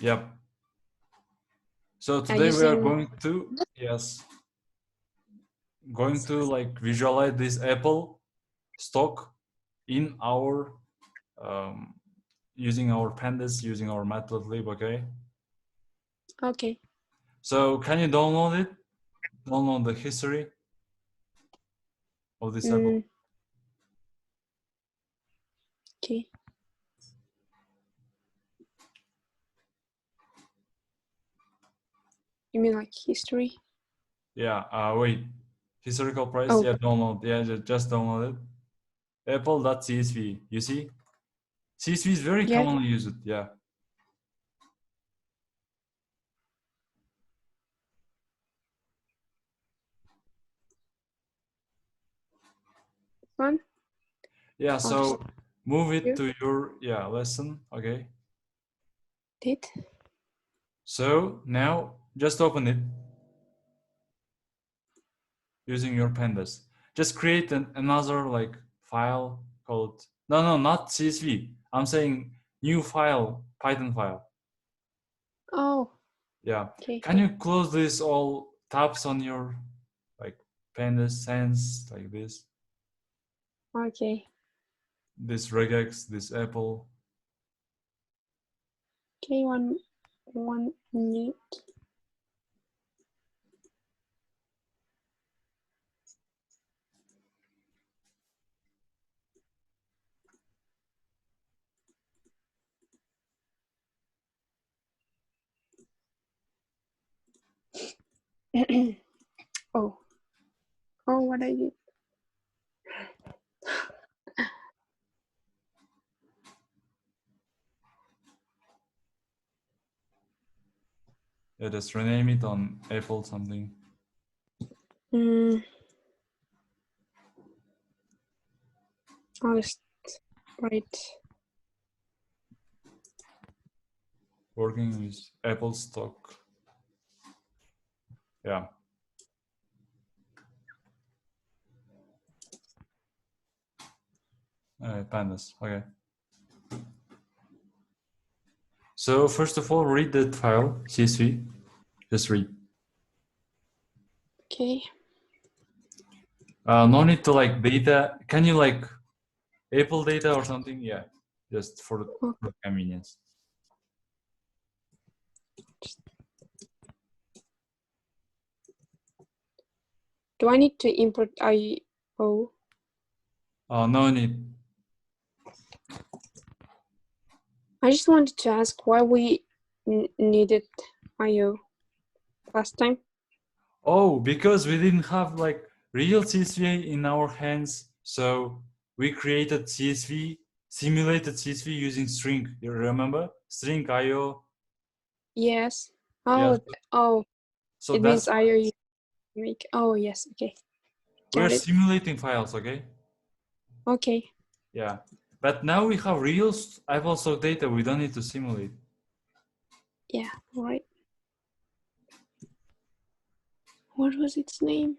Yep. So today we are going to, going to like visualize this Apple stock in our, using our Pandas, using our MatplotLib, okay? Okay. So can you download it? Download the history of this Apple. Okay. You mean like history? Yeah, wait. Historical price, Oh. yeah, download. Yeah, just download it. Apple.csv, you see? CSV is very commonly used, yeah. One? Yeah, so move it to your lesson, okay? Did? So now just open it using your pandas. Just create another like file called, no, not CSV. I'm saying new file, Python file. Oh. Yeah. Okay. Can you close this all tabs on your like pandas sense like this? Okay. This regex, this Apple. Okay, one minute. Oh, what I did. Yeah, just rename it on Apple something. I'll just write. Working with Apple stock. Yeah. Pandas, okay. So first of all, read that file, CSV. Just read. Okay. No need to like data. Can you like Apple data or something? Yeah, just for convenience. Do I need to import IO? No need. I just wanted to ask why we needed IO last time. Oh, because we didn't have like real CSV in our hands, so we created CSV, simulated CSV using string. You remember? String IO. Yes. Oh, Yeah. So it means IO you make. Oh, yes. Okay. We're simulating files, okay? Okay. Yeah. But now we have real Apple stock data. We don't need to simulate. Yeah, right. What was its name?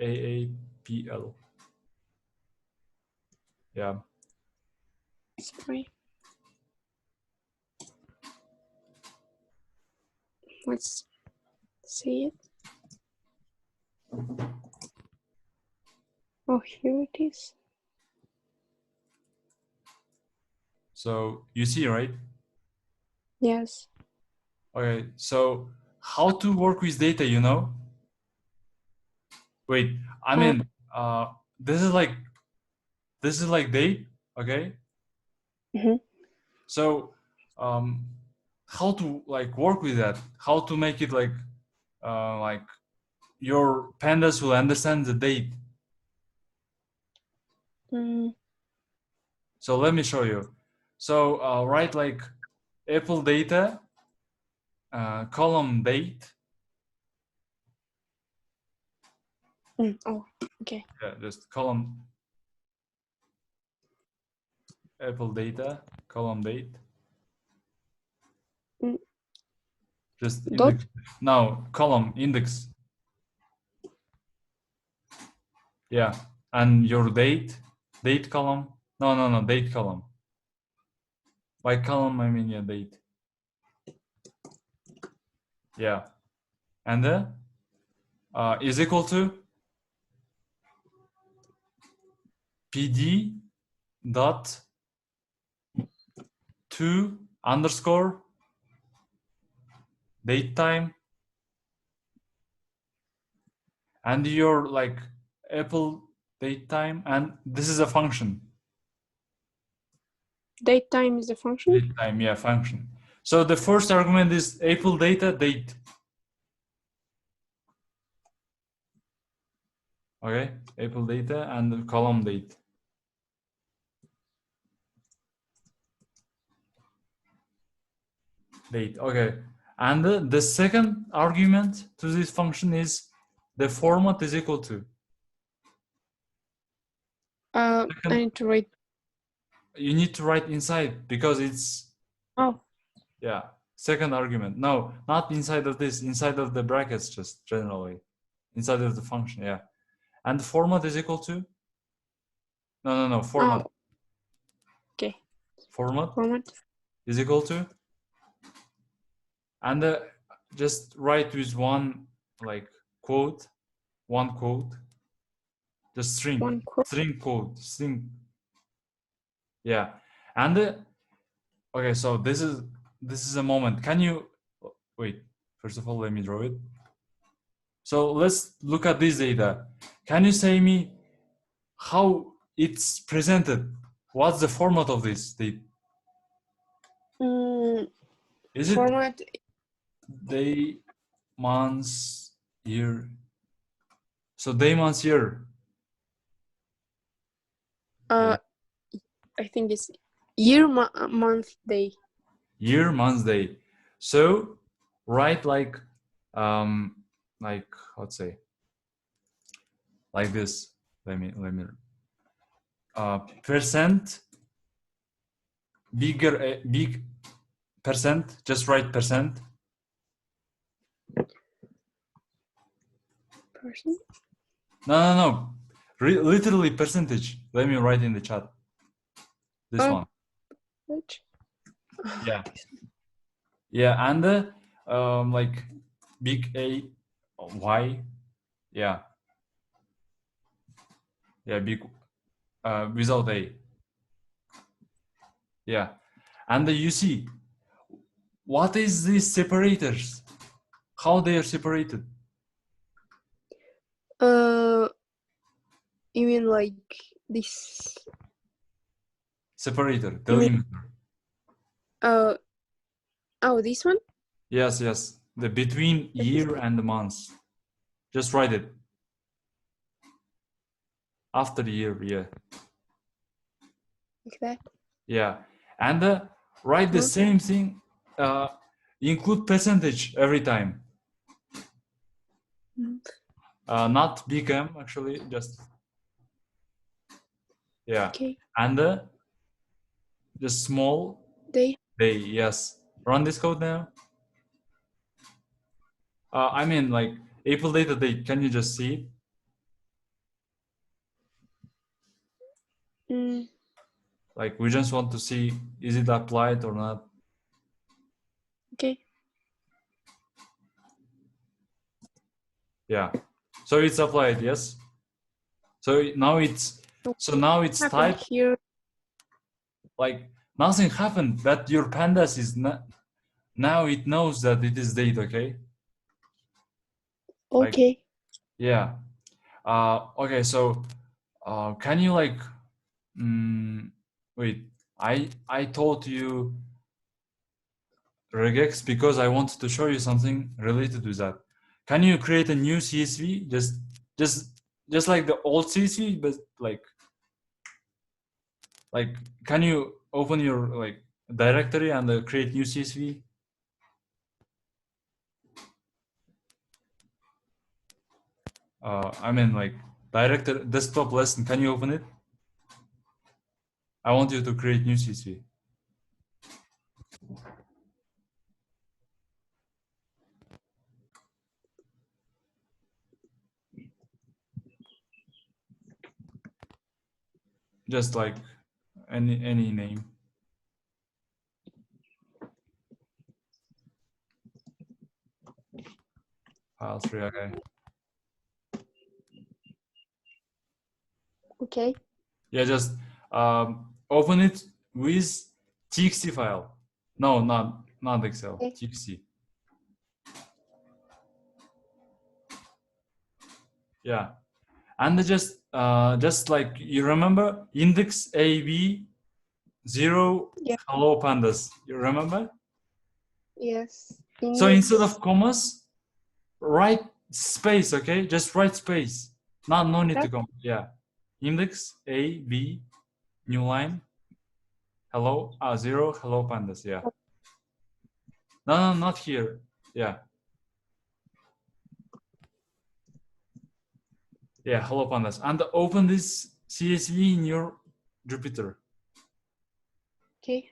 AAPL. Yeah. Sorry. Let's see it. Oh, here it is. So you see, right? Yes. Okay. So how to work with data, you know? Wait, I mean, this is like date, okay? So how to like work with that? How to make it like your pandas will understand the date. So let me show you. So write like Apple data, column date. Oh, okay. Yeah, just column Apple data, column date. Just index. Now column index. Yeah, and your date column. No, date column. By column, I mean, yeah, date. Yeah. And is equal to PD dot to underscore date time and your like Apple date time, and this is a function. Date time is a function? Date time, yeah, function. So the first argument is Apple data date. Okay, Apple data and the column date. Date, okay. And the second argument to this function is the format is equal to. I need to write. You need to write inside because it's, Oh, yeah, second argument. No, not inside of this, inside of the brackets, just generally. Inside of the function, yeah. And the format is equal to? No, format. oh. Okay. Format Format. is equal to? And just write with one like quote, one quote, just string, One quote. string code, string. Yeah. And okay, so this is a moment. Can you wait? First of all, let me draw it. So let's look at this data. Can you say me how it's presented? What's the format of this data? Is it Format. day, months, year? So day, months, year. I think it's year, month, day. Year, month, day. So write like let's say like this. Let me percent bigger big percent. Just write percent. Person. No. Literally percentage. Let me write in the chat. This one. Which? Yeah. Yeah, and like big A, Y. Yeah. Yeah, big without A. Yeah. And you see, what is these separators? How they are separated? You mean like this? Separator, delimiter. Oh, this one? Yes. The between year and the months. Just write it. After the year, yeah. Like that? Yeah. And write the same thing. Include percentage every time. Not big M, actually, just. Yeah. Okay. And just small Day. day, yes. Run this code now. I mean, like April data date. Can you just see it? Like we just want to see is it applied or not. Okay. Yeah. So it's applied, yes. So now it's typed here. Like nothing happened, but your pandas is not. Now it knows that it is date, okay? Okay. Like, yeah. Okay, so can you like wait, I told you regex because I wanted to show you something related to that. Can you create a new CSV? Just like the old CSV, but like can you open your like directory and create new CSV? I mean like director desktop lesson. Can you open it? I want you to create new CSV. Just like any name. File3, okay. Okay. Yeah, just open it with txt file. No, not Excel, Okay. txt. Yeah, and just like you remember index AB 0 Yeah. hello pandas. You remember? Yes. So instead Index. of commas, write space, okay? Just write space. No need to That. come. Yeah. Index A B new line. Hello 0 hello pandas. Yeah. No, not here. Yeah. Yeah, hello pandas. And open this CSV in your Jupyter. Okay.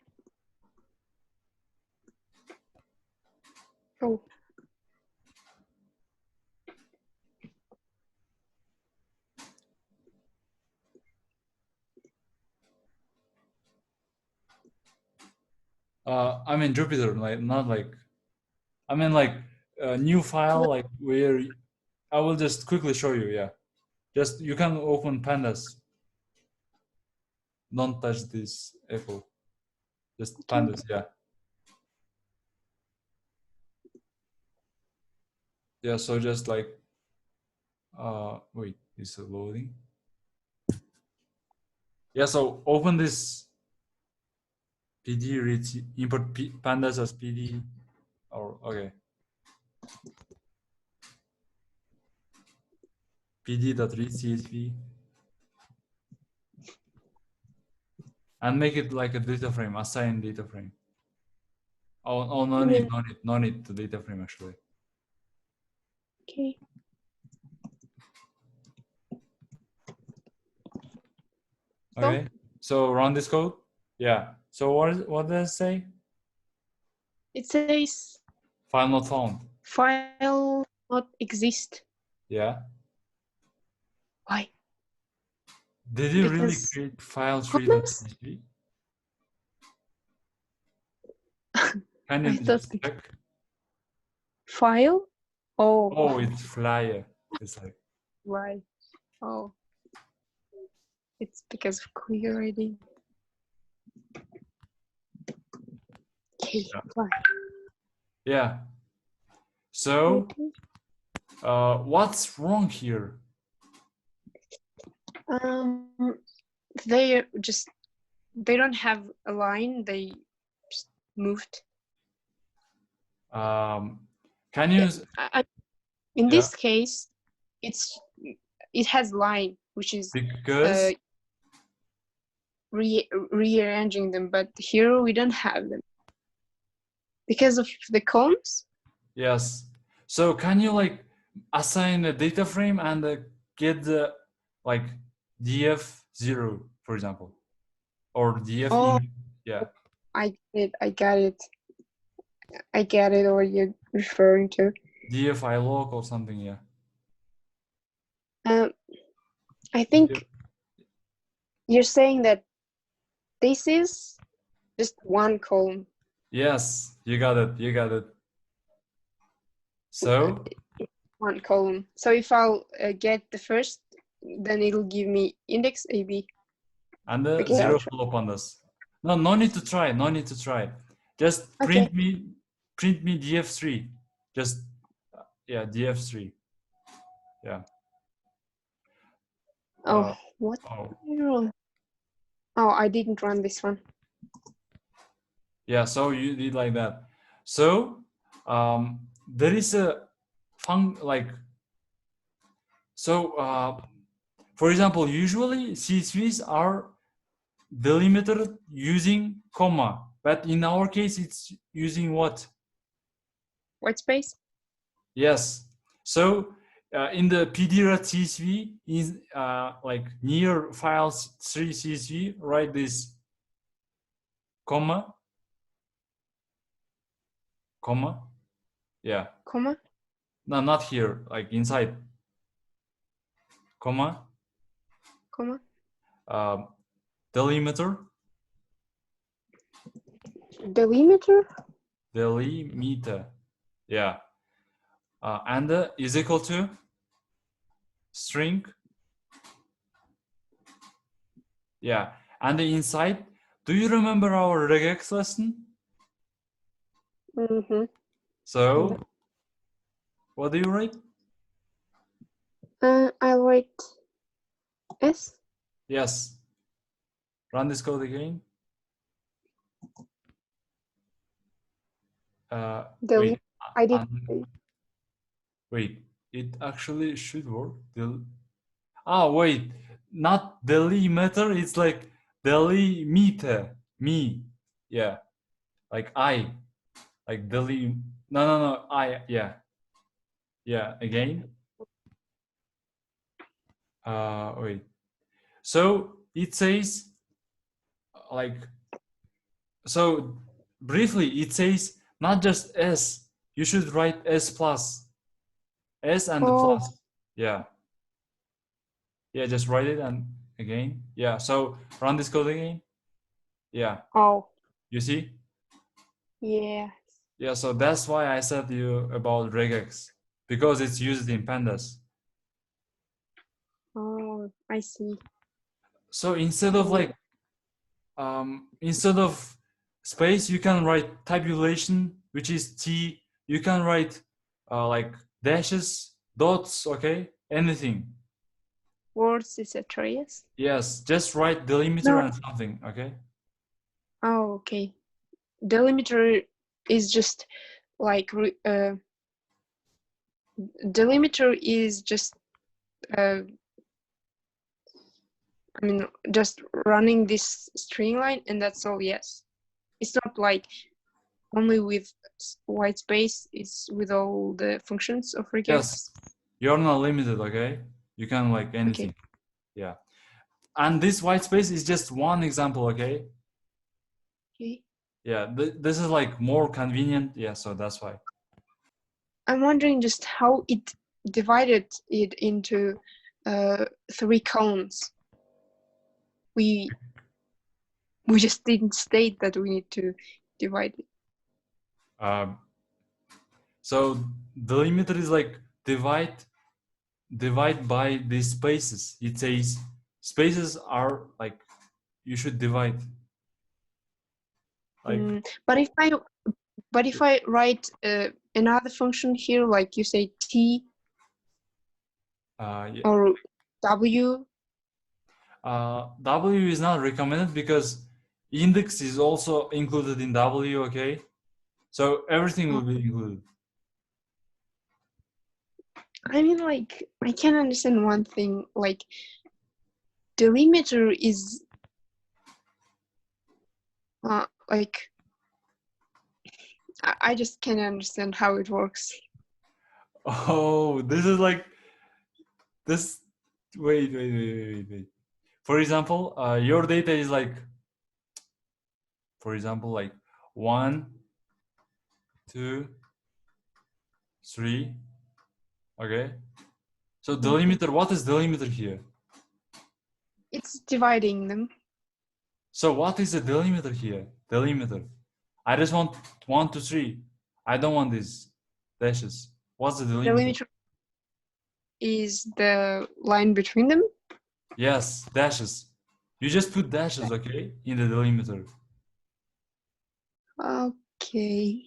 Oh. I mean Jupyter, like not like I mean like a new file like where I will just quickly show you. Yeah, just you can open pandas. Don't touch this Apple. Just Okay. pandas. Yeah. Yeah. So just like wait, is it loading? Yeah. So open this PD read import pandas as PD or okay PD.read CSV and make it like a data frame, assign data frame. Oh, no Yeah. need, no need to data frame actually. Okay. Okay, so run this code. Yeah. So what does it say? It says File not found. file not exist. Yeah. Why? Did you really Because create commas? file3.csv? Can I you thought just check? file. Oh. Oh, it's flyer. It's like Right. Oh. It's because of query. Okay. yeah. Why? Yeah. So what's wrong here? Um, they don't have a line. They just moved. Can you? In Yeah. this case, it has line, which is Because rearranging them, but here we don't have them because of the columns. yes. So can you like assign a data frame and get the like df0 for example, or df Oh, in yeah I got it. I get it. What you're referring to? df ilog or something. Yeah. I think you're saying that this is just one column. Yes, you got it. You got it. So One column. So if I'll get the first, then it'll give me index AB. and the Okay, zero follow pandas. No need to try. No need to try. Just okay. print me df3. Just yeah df3. Yeah. Oh, what? Oh. Oh, I didn't run this one. Yeah, so you did like that. So there is a like so for example, usually CSVs are delimited using comma, but in our case it's using what? White space? Yes. So in the pd.csv is like near files 3 CSV, write this comma, yeah. Comma? No, not here, like inside, comma, delimiter, Delimiter? delimiter, yeah. and is equal to string. Yeah, and the inside. Do you remember our regex lesson? Mm-hmm. So, what do you write? I write S. Yes. Run this code again. Wait. I did. Wait. It actually should work. Wait. Not delimiter. It's like delimiter. Me. Yeah. Like I. Like No. I. Yeah. Yeah. Again. Wait. So it says like. So briefly, it says not just S. You should write S plus. S and the plus. Yeah. Yeah, just write it and again. Yeah, so run this code again. Yeah. Oh. You see? Yeah. Yeah, so that's why I said to you about regex, because it's used in pandas. Oh, I see. So instead of instead of space, you can write tabulation, which is T. You can write like dashes, dots, okay? Anything. Words, etc. Yes. Yes, just write delimiter No. and something, okay? Oh, okay. Delimiter is just like delimiter is just I mean just running this string line and that's all. Yes, it's not like only with white space. It's with all the functions of regex. Yes, you're not limited, okay? You can like anything. Okay. Yeah. And this white space is just one example, okay? Okay. Yeah, this is like more convenient. Yeah, so that's why. I'm wondering just how it divided it into 3 columns. We just didn't state that we need to divide it. So delimiter is like divide by the spaces. It says spaces are like you should divide. Like, but if I write another function here, like you say T yeah. or W. W is not recommended because index is also included in W, okay? So everything will be included. I mean, like, I can understand one thing, like, delimiter is, like, I just can't understand how it works. Oh, this is like, this, wait. For example, your data is like, for example, like 1, 2, 3, okay? So delimiter, what is delimiter here? It's dividing them. So what is the delimiter here? Delimiter. I just want 1, 2, 3. I don't want these dashes. What's the delimiter? Delimiter is the line between them? Yes, dashes. You just put dashes, okay, in the delimiter. Okay.